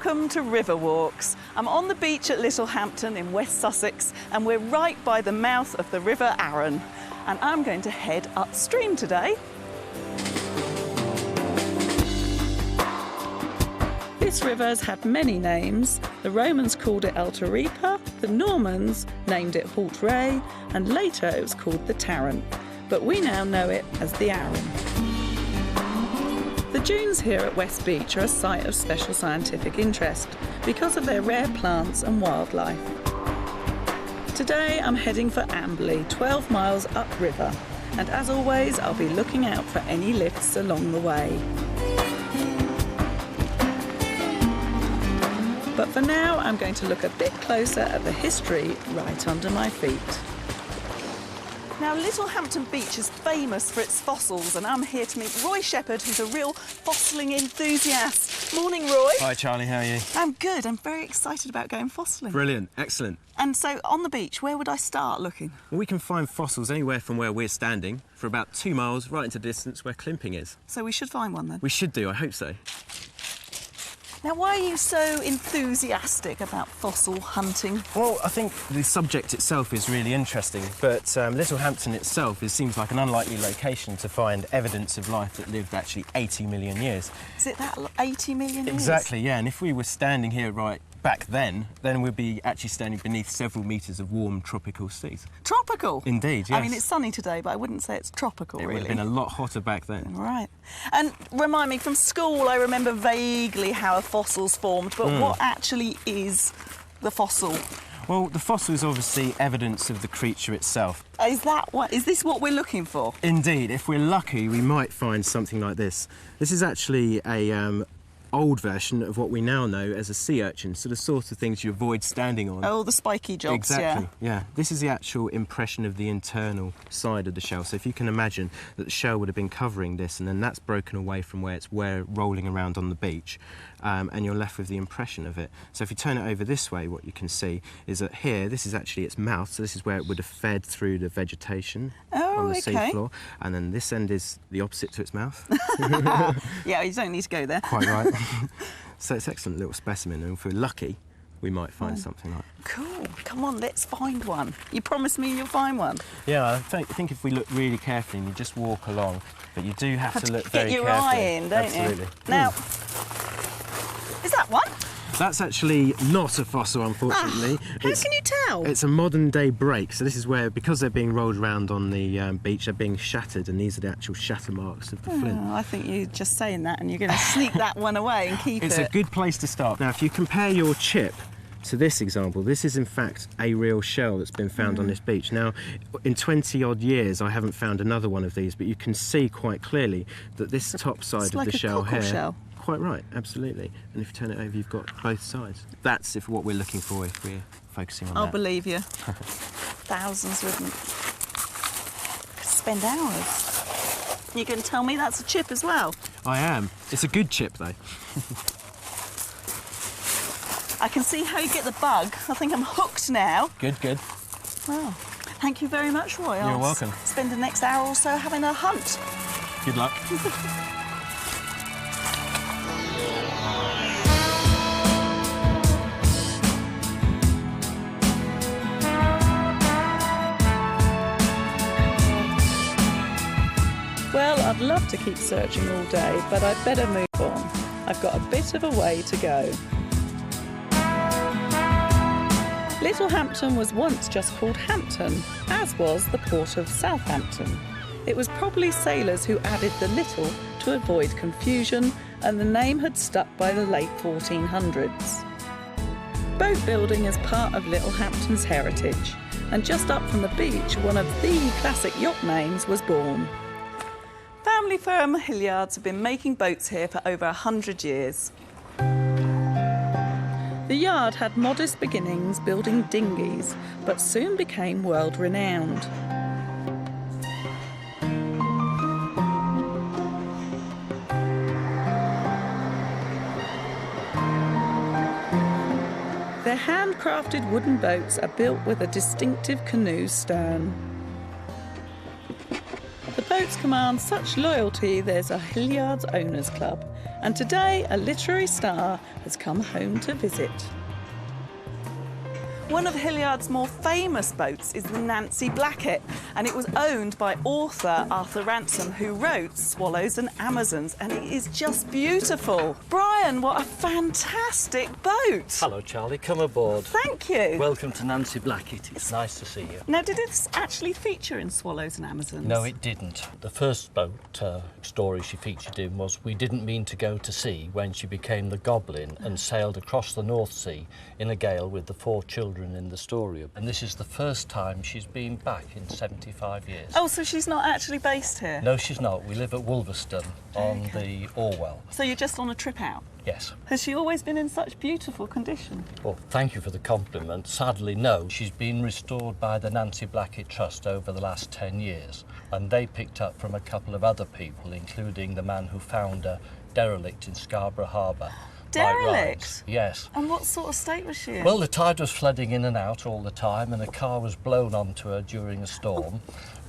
Welcome to River Walks. I'm on the beach at Littlehampton in West Sussex, and we're right by the mouth of the River Arun. And I'm going to head upstream today. This river has had many names. The Romans called it El Taripa, the Normans named it Halt Ray, and later it was called the Tarrant. But we now know it as the Arun. The dunes here at West Beach are a site of special scientific interest because of their rare plants and wildlife. Today I'm heading for Amberley, 12 miles upriver, and as always I'll be looking out for any lifts along the way. But for now I'm going to look a bit closer at the history right under my feet. Now, Littlehampton Beach is famous for its fossils, and I'm here to meet Roy Shepherd, who's a real fossiling enthusiast. Morning, Roy. Hi, Charlie, how are you? I'm good. I'm very excited about going fossiling. Brilliant, excellent. And so, on the beach, where would I start looking? Well, we can find fossils anywhere from where we're standing for about 2 miles right into the distance where Climping is. So we should find one then? We should do, I hope so. Now, why are you so enthusiastic about fossil hunting? Well, I think the subject itself is really interesting, but Littlehampton itself seems like an unlikely location to find evidence of life that lived actually 80 million years. Is it that 80 million years? Exactly, yeah, and if we were standing here right back then we'd be actually standing beneath several metres of warm tropical seas. Tropical? Indeed, yes. I mean, it's sunny today, but I wouldn't say it's tropical, really. It would have been a lot hotter back then. Right. And remind me, from school I remember vaguely how a fossil's formed, but what actually is the fossil? Well, the fossil is obviously evidence of the creature itself. Is this what we're looking for? Indeed. If we're lucky, we might find something like this. This is actually a old version of what we now know as a sea urchin, so the sort of things you avoid standing on. Oh, the spiky jobs, exactly, yeah. This is the actual impression of the internal side of the shell. So if you can imagine that the shell would have been covering this, and then that's broken away from where it's rolling around on the beach, and you're left with the impression of it. So if you turn it over this way, what you can see is that here, this is actually its mouth, so this is where it would have fed through the vegetation on the seafloor, and then this end is the opposite to its mouth. Yeah, you don't need to go there. Quite right. So it's an excellent little specimen, and if we're lucky, we might find something like that. Cool. Come on, let's find one. You promised me you'll find one. Yeah, I think if we look really carefully and you just walk along, but you do have to look very carefully. Get your eye in, don't Absolutely. you? Now, is that one? That's actually not a fossil, unfortunately. How can you tell? It's a modern-day break. So this is where, because they're being rolled around on the beach, they're being shattered, and these are the actual shatter marks of the flint. I think you're just saying that, and you're going to sneak that one away and keep it. It's a good place to start. Now, if you compare your chip to this example, this is in fact a real shell that's been found on this beach. Now, in 20-odd years, I haven't found another one of these, but you can see quite clearly that this top side of the shell here... Shell. Quite right, absolutely. And if you turn it over, you've got both sides. That's what we're looking for if we're focusing on that. I'll believe you. Thousands wouldn't. Could spend hours. You can tell me that's a chip as well? I am. It's a good chip, though. I can see how you get the bug. I think I'm hooked now. Good, good. Well, thank you very much, Roy. You're welcome. Spend the next hour or so having a hunt. Good luck. Well, I'd love to keep searching all day, but I'd better move on. I've got a bit of a way to go. Littlehampton was once just called Hampton, as was the port of Southampton. It was probably sailors who added the little to avoid confusion, and the name had stuck by the late 1400s. Boat building is part of Littlehampton's heritage, and just up from the beach, one of the classic yacht names was born. Family firm Hilliards have been making boats here for over 100 years. The yard had modest beginnings building dinghies, but soon became world-renowned. Their handcrafted wooden boats are built with a distinctive canoe stern. The boat boats command such loyalty, there's a Hilliard's Owners Club, and today a literary star has come home to visit. One of Hilliard's more famous boats is the Nancy Blackett, and it was owned by author Arthur Ransom, who wrote Swallows and Amazons, and it is just beautiful. Brian, what a fantastic boat! Hello, Charlie. Come aboard. Thank you. Welcome to Nancy Blackett. It's nice to see you. Now, did this actually feature in Swallows and Amazons? No, it didn't. The first boat story she featured in was We Didn't Mean to Go to Sea, when she became the Goblin and sailed across the North Sea in a gale with the 4 children in the story. And this is the first time she's been back in 75 years. Oh, so she's not actually based here? No, she's not. We live at Wolverston on the Orwell. So you're just on a trip out? Yes. Has she always been in such beautiful condition? Well, thank you for the compliment. Sadly, no. She's been restored by the Nancy Blackett Trust over the last 10 years, and they picked up from a couple of other people, including the man who found a derelict in Scarborough Harbour. Derelict? Yes. And what sort of state was she in? Well, the tide was flooding in and out all the time, and a car was blown onto her during a storm,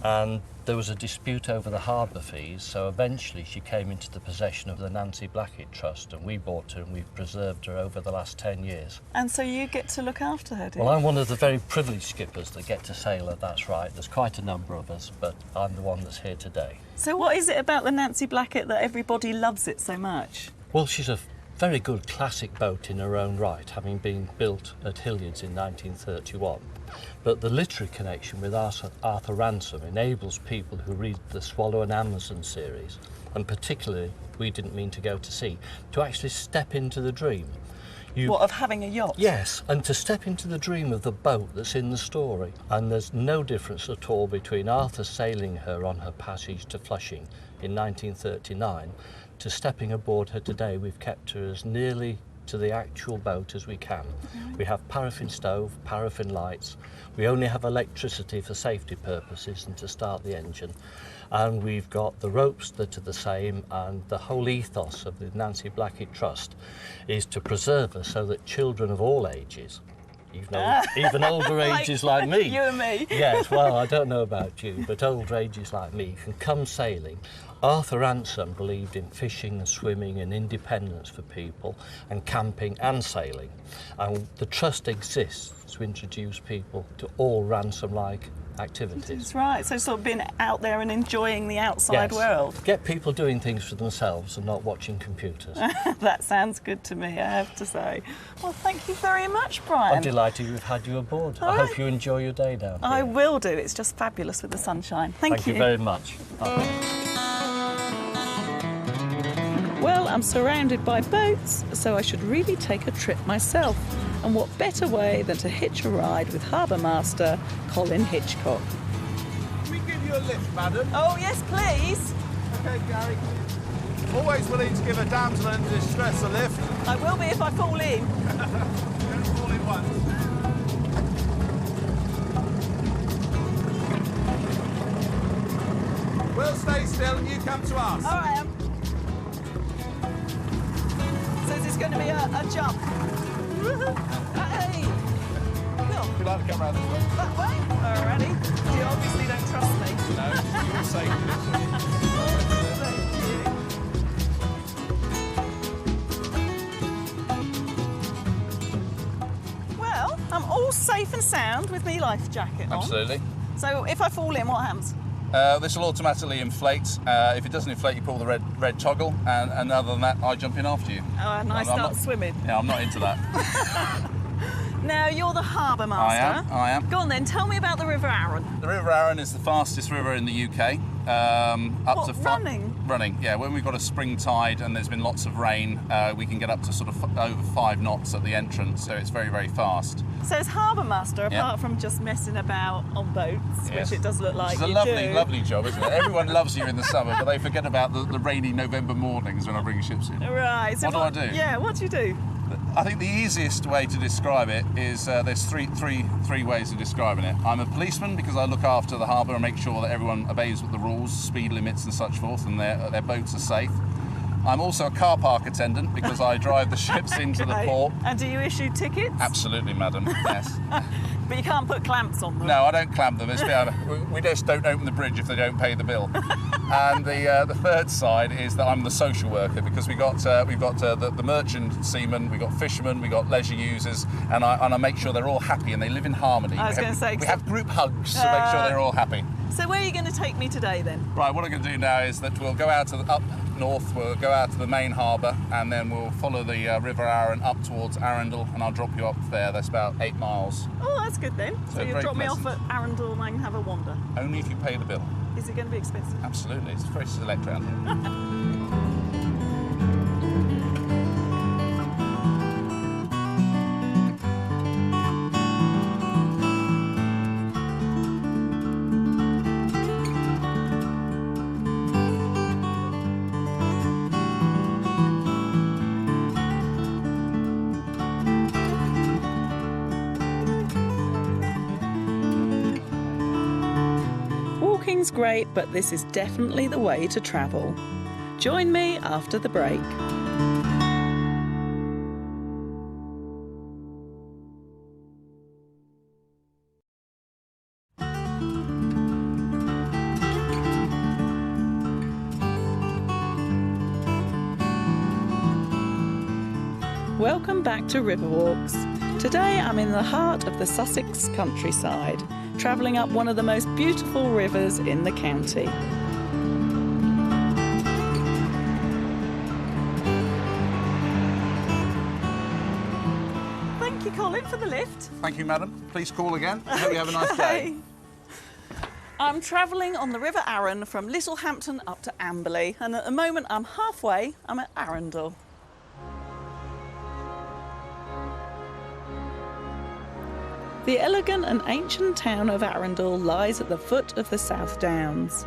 and there was a dispute over the harbour fees, so eventually she came into the possession of the Nancy Blackett Trust, and we bought her and we've preserved her over the last 10 years. And so you get to look after her, do you? Well, I'm one of the very privileged skippers that get to sail her, that's right. There's quite a number of us, but I'm the one that's here today. So what is it about the Nancy Blackett that everybody loves it so much? Well, she's a very good classic boat in her own right, having been built at Hilliard's in 1931. But the literary connection with Arthur Ransom enables people who read the Swallow and Amazon series, and particularly We Didn't Mean to Go to Sea, to actually step into the dream. What, of having a yacht? Yes, and to step into the dream of the boat that's in the story. And there's no difference at all between Arthur sailing her on her passage to Flushing in 1939 to stepping aboard her today. We've kept her as nearly to the actual boat as we can. We have paraffin stove, paraffin lights. We only have electricity for safety purposes and to start the engine. And we've got the ropes that are the same, and the whole ethos of the Nancy Blackett Trust is to preserve her so that children of all ages, even older ages like me. You and me. Yes, well, I don't know about you, but older ages like me can come sailing. Arthur Ransom believed in fishing and swimming and independence for people, and camping and sailing. And the trust exists to introduce people to all Ransom-like activities. That's right, so sort of being out there and enjoying the outside world. Get people doing things for themselves and not watching computers. That sounds good to me, I have to say. Well, thank you very much, Brian. I'm delighted we've had you aboard. I hope you enjoy your day down here. I will do. It's just fabulous with the sunshine. Thank you. Thank you very much. Well, I'm surrounded by boats, so I should really take a trip myself. And what better way than to hitch a ride with Harbour Master Colin Hitchcock. Can we give you a lift, madam? Oh, yes, please. OK, Gary. Always willing to give a damsel in distress a lift. I will be if I fall in. Don't fall in once. We'll stay still and you come to us. All right. So is this going to be a jump? Hey! Cool. Would you like to come round this way? That way? Alrighty. You obviously don't trust me. No, you're safe. Well, I'm all safe and sound with my life jacket on. Absolutely. So if I fall in, what happens? This will automatically inflate. If it doesn't inflate, you pull the red toggle, and other than that, I jump in after you. Oh, and I start swimming. Yeah, I'm not into that. Now, you're the harbour master. I am. Go on then, tell me about the River Arun. The River Arun is the fastest river in the UK. Running? Running, yeah. When we've got a spring tide and there's been lots of rain, we can get up to sort of over 5 knots at the entrance, so it's very, very fast. So as harbour master, apart from just messing about on boats, which it does look like It's a lovely job, isn't it? Everyone loves you in the summer, but they forget about the rainy November mornings when I bring ships in. Right. So what do I do? Yeah, what do you do? I think the easiest way to describe it is there's three ways of describing it. I'm a policeman because I look after the harbour and make sure that everyone obeys the rules, speed limits and such forth, and their boats are safe. I'm also a car park attendant because I drive the ships into the port. And do you issue tickets? Absolutely, madam, yes. But you can't put clamps on them? No, I don't clamp them. We just don't open the bridge if they don't pay the bill. And the third side is that I'm the social worker, because we've got the merchant seamen, we've got fishermen, we've got leisure users, and I make sure they're all happy and they live in harmony. I was going to say... We have group hugs to make sure they're all happy. So where are you going to take me today then? Right, what I'm going to do now is that we'll go out up north, we'll go out to the main harbour, and then we'll follow the River Arun up towards Arundel, and I'll drop you up there. That's about 8 miles. Oh, that's good then. So you'll drop me off at Arundel and I can have a wander? Only if you pay the bill. Is it going to be expensive? Absolutely, it's very select around here. Walking's great, but this is definitely the way to travel. Join me after the break. Welcome back to Riverwalks. Today I'm in the heart of the Sussex countryside, travelling up one of the most beautiful rivers in the county. Thank you, Colin, for the lift. Thank you, madam. Please call again. I hope you have a nice day. I'm travelling on the River Arun from Littlehampton up to Amberley, and at the moment I'm halfway. I'm at Arundel. The elegant and ancient town of Arundel lies at the foot of the South Downs.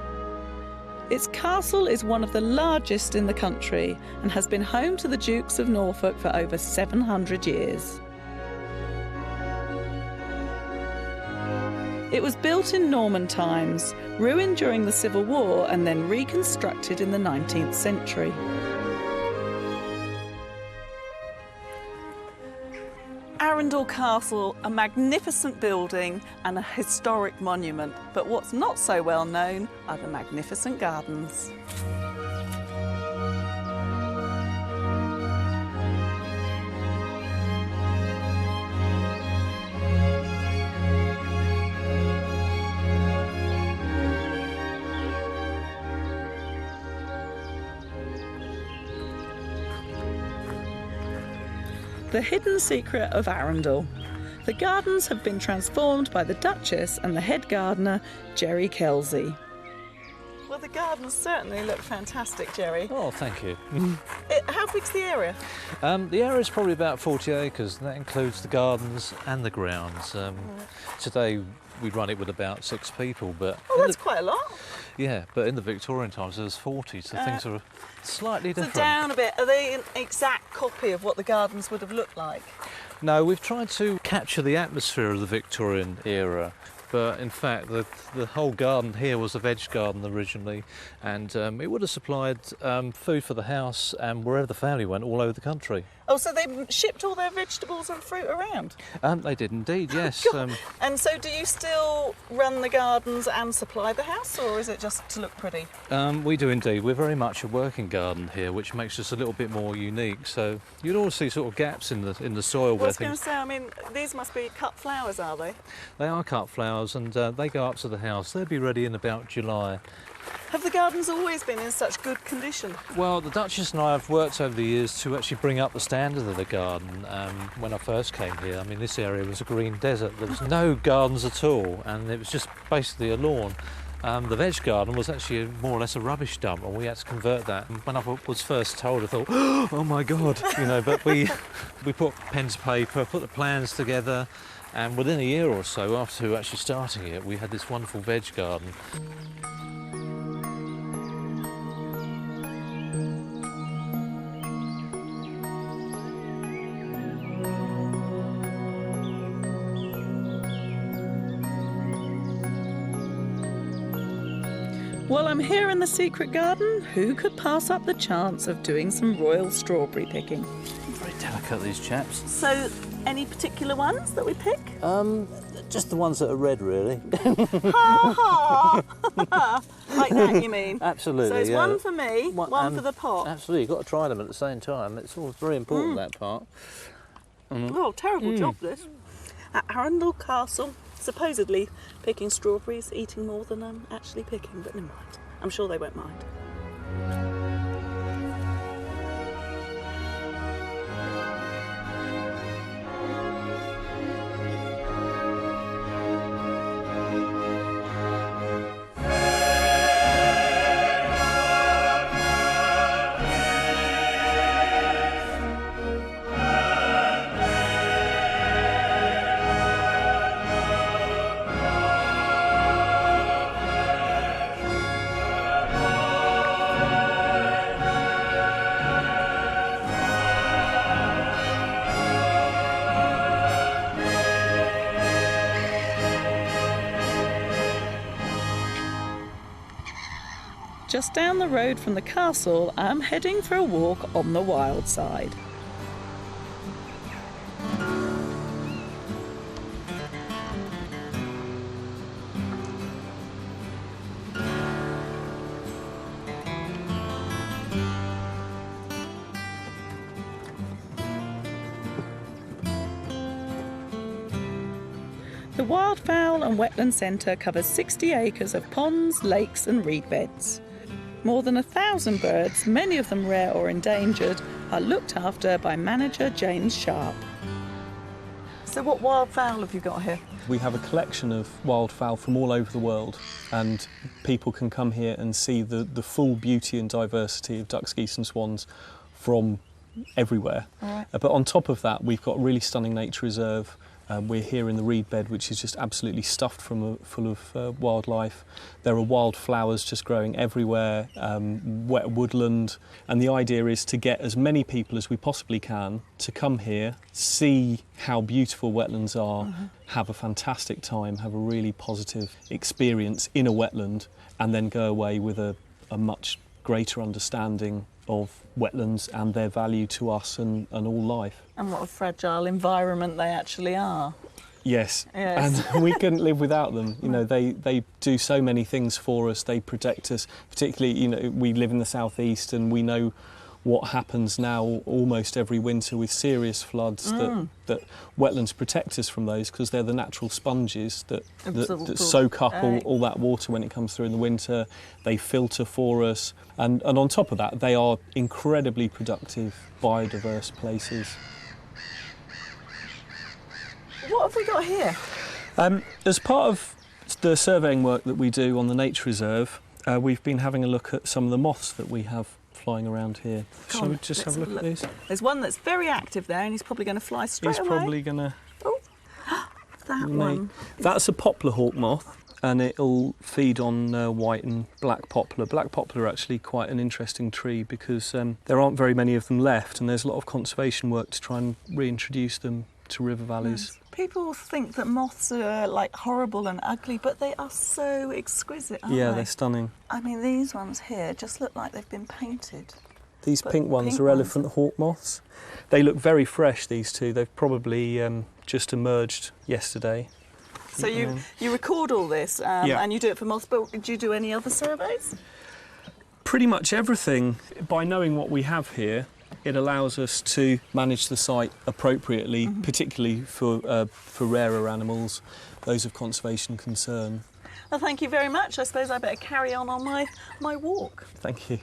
Its castle is one of the largest in the country and has been home to the Dukes of Norfolk for over 700 years. It was built in Norman times, ruined during the Civil War and then reconstructed in the 19th century. Arundel Castle, a magnificent building and a historic monument, but what's not so well known are the magnificent gardens. The hidden secret of Arundel. The gardens have been transformed by the Duchess and the head gardener, Gerry Kelsey. Well, the gardens certainly look fantastic, Gerry. Oh, thank you. How big's the area? The area is probably about 40 acres, and that includes the gardens and the grounds. Today we run it with about 6 people, but... Oh, that's quite a lot. Yeah, but in the Victorian times there was 40, so things are slightly different. So down a bit, are they an exact copy of what the gardens would have looked like? No, we've tried to capture the atmosphere of the Victorian era, but in fact the whole garden here was a veg garden originally, and it would have supplied food for the house and wherever the family went all over the country. Oh, so they shipped all their vegetables and fruit around? They did indeed, yes. And so do you still run the gardens and supply the house, or is it just to look pretty? We do indeed. We're very much a working garden here, which makes us a little bit more unique. So you'd always see sort of gaps in the soil. Well, I was going to say, I mean, these must be cut flowers, are they? They are cut flowers, and they go up to the house. They'll be ready in about July. Have the gardens always been in such good condition? Well, the Duchess and I have worked over the years to actually bring up the standard of the garden. When I first came here, I mean, this area was a green desert. There was no gardens at all, and it was just basically a lawn. The veg garden was actually more or less a rubbish dump, and we had to convert that. And when I was first told, I thought, oh my God, you know, but we put pen to paper, put the plans together, and within a year or so after actually starting it, we had this wonderful veg garden. While I'm here in the secret garden, who could pass up the chance of doing some royal strawberry picking? Very delicate, these chaps. So, any particular ones that we pick? Just the ones that are red, really. Ha ha! Like that, you mean? Absolutely. So it's yeah. one for me, one for the pot. Absolutely, you've got to try them at the same time. It's all very important, that part. Oh, terrible job, this. At Arundel Castle, supposedly picking strawberries, eating more than I'm actually picking, but never mind. I'm sure they won't mind. Just down the road from the castle, I'm heading for a walk on the wild side. The Wildfowl and Wetland Centre covers 60 acres of ponds, lakes and reed beds. More than 1,000 birds, many of them rare or endangered, are looked after by manager James Sharp. So what wildfowl have you got here? We have a collection of wildfowl from all over the world, and people can come here and see the full beauty and diversity of ducks, geese and swans from everywhere. All right. But on top of that, we've got a really stunning nature reserve. We're here in the reed bed, which is just absolutely stuffed full of wildlife. There are wildflowers just growing everywhere, wet woodland, and the idea is to get as many people as we possibly can to come here, see how beautiful wetlands are, have a fantastic time, have a really positive experience in a wetland, and then go away with a much greater understanding of wetlands and their value to us and all life. And what a fragile environment they actually are. Yes. Yes. And we couldn't live without them. You know, they do so many things for us. They protect us, particularly, you know, we live in the southeast and we know what happens now almost every winter with serious floods, that wetlands protect us from those because they're the natural sponges that soak up all that water when it comes through in the winter. They filter for us, and on top of that they are incredibly productive, biodiverse places. What have we got here? As part of the surveying work that we do on the nature reserve, we've been having a look at some of the moths that we have flying around here. Shall we just have a look at these? There's one that's very active there and he's probably going to fly straight away. He's probably going to... Oh, that one. That's a poplar hawk moth, and it'll feed on white and black poplar. Black poplar are actually quite an interesting tree because there aren't very many of them left, and there's a lot of conservation work to try and reintroduce them to river valleys. Nice. People think that moths are like horrible and ugly, but they are so exquisite, aren't they? Yeah, they're stunning. I mean, these ones here just look like they've been painted. These pink ones are elephant hawk moths. They look very fresh, these two. They've probably just emerged yesterday. So you record all this and you do it for moths, but do you do any other surveys? Pretty much everything. By knowing what we have here, it allows us to manage the site appropriately, particularly for rarer animals, those of conservation concern. Well, thank you very much. I suppose I better carry on my walk. Thank you.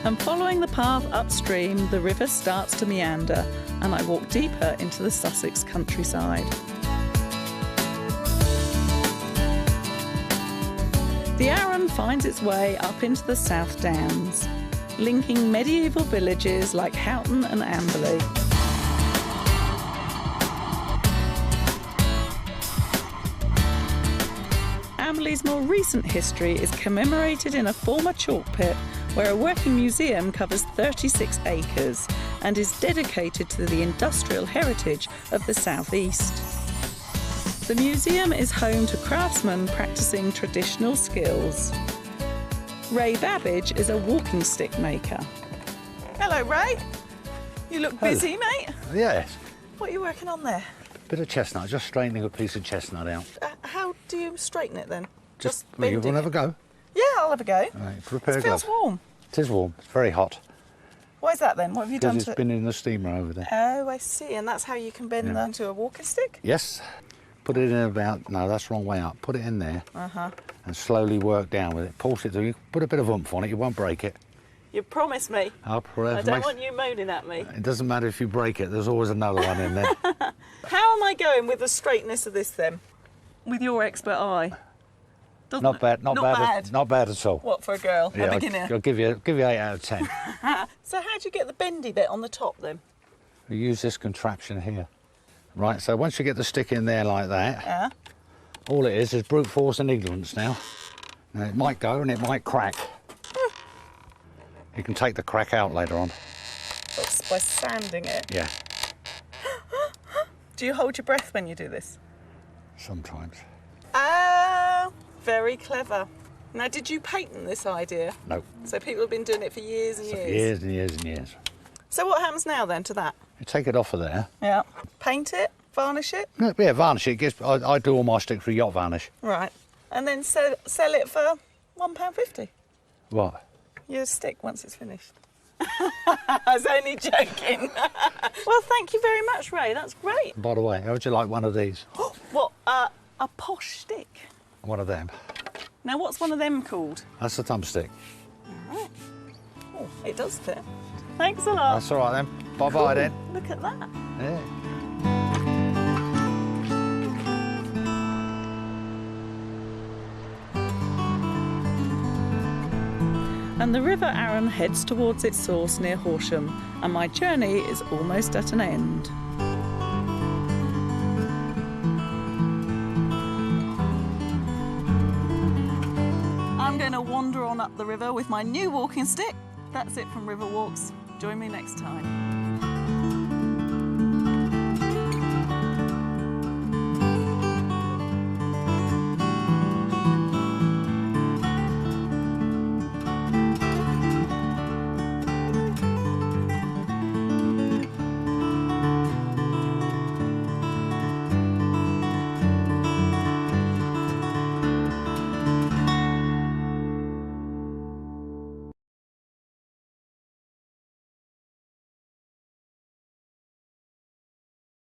And following the path upstream, the river starts to meander, and I walk deeper into the Sussex countryside. The Arun finds its way up into the South Downs, linking medieval villages like Houghton and Amberley. Amberley's more recent history is commemorated in a former chalk pit where a working museum covers 36 acres and is dedicated to the industrial heritage of the South East. The museum is home to craftsmen practising traditional skills. Ray Babbage is a walking stick maker. Hello, Ray. You look busy, mate. Yes. What are you working on there? Bit of chestnut, just straightening a piece of chestnut out. How do you straighten it then? Well, you want to have a go? Yeah, I'll have a go. Right, prepare It feels gloves. warm. It is warm. It's very hot. Why is that then? What have you done Because to it's been in the steamer over there. Oh, I see. And that's how you can bend Yeah. that into a walking stick? Yes. Put it in about, no, that's the wrong way up. Put it in there and slowly work down with it. Pulse it through. Put a bit of oomph on it, you won't break it. You promised me. I don't want you moaning at me. It doesn't matter if you break it, there's always another one in there. How am I going with the straightness of this then? With your expert eye? Not bad. Not bad at all. What, for a girl? A beginner? I'll give you 8 out of 10. So how do you get the bendy bit on the top then? We use this contraption here. Right, so once you get the stick in there like that, all it is brute force and ignorance now. Now it might go and it might crack. You can take the crack out later on. That's by sanding it? Yeah, Do you hold your breath when you do this? sometimes. Ah, very clever. Now, did you patent this idea? No, So people have been doing it for years and years? years and years and years. So what happens now then to that? You take it off of there. Yeah. Paint it? Varnish it? Yeah, varnish it. I do all my stick through yacht varnish. Right. And then sell it for £1.50. What? Your stick once it's finished. I was only joking. Well, thank you very much, Ray. That's great. By the way, how would you like one of these? What, a posh stick? One of them. Now, what's one of them called? That's a thumbstick. Oh, it does fit. Thanks a lot. That's all right then. Bye-bye then. Look at that. Yeah. And the River Arun heads towards its source near Horsham, and my journey is almost at an end. I'm going to wander on up the river with my new walking stick. That's it from River Walks. Join me next time.